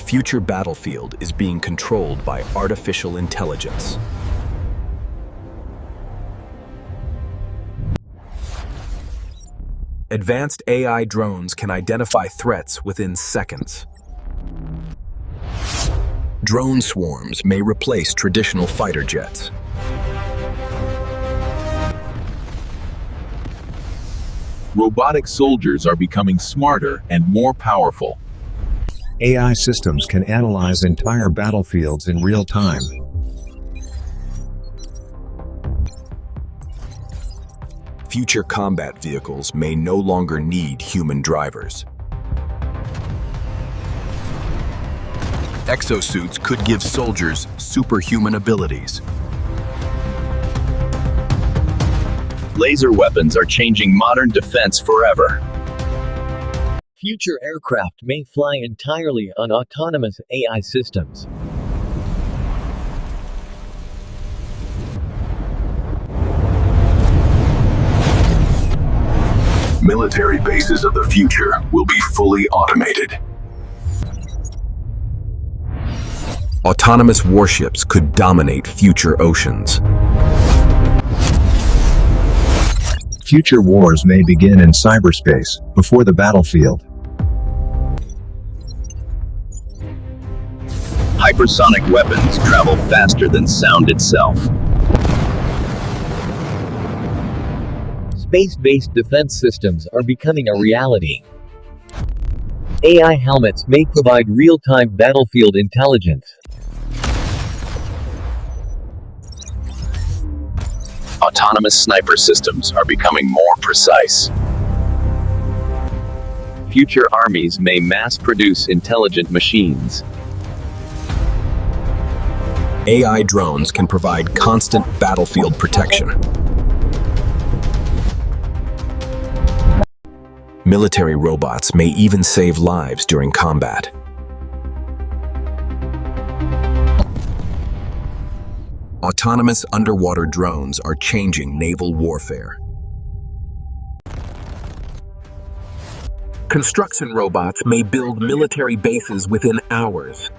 future battlefield is being controlled by artificial intelligence. Advanced AI drones can identify threats within seconds. Drone swarms may replace traditional fighter jets. Robotic soldiers are becoming smarter and more powerful. AI systems can analyze entire battlefields in real time. Future combat vehicles may no longer need human drivers. Exosuits could give soldiers superhuman abilities. Laser weapons are changing modern defense forever. Future aircraft may fly entirely on autonomous AI systems. Military bases of the future will be fully automated. Autonomous warships could dominate future oceans. Future wars may begin in cyberspace, before the battlefield. Hypersonic weapons travel faster than sound itself. Space-based defense systems are becoming a reality. AI helmets may provide real-time battlefield intelligence. Autonomous sniper systems are becoming more precise. Future armies may mass-produce intelligent machines. AI drones can provide constant battlefield protection. Military robots may even save lives during combat. Autonomous underwater drones are changing naval warfare. Construction robots may build military bases within hours.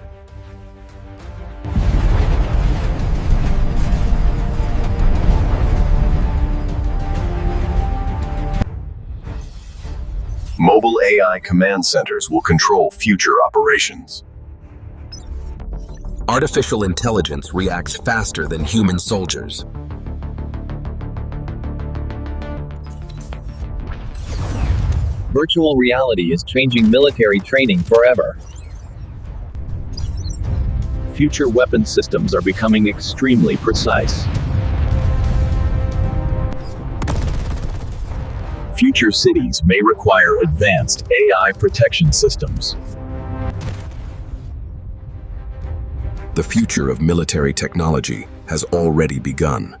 Mobile AI command centers will control future operations. Artificial intelligence reacts faster than human soldiers. Virtual reality is changing military training forever. Future weapon systems are becoming extremely precise. Future cities may require advanced AI protection systems. The future of military technology has already begun.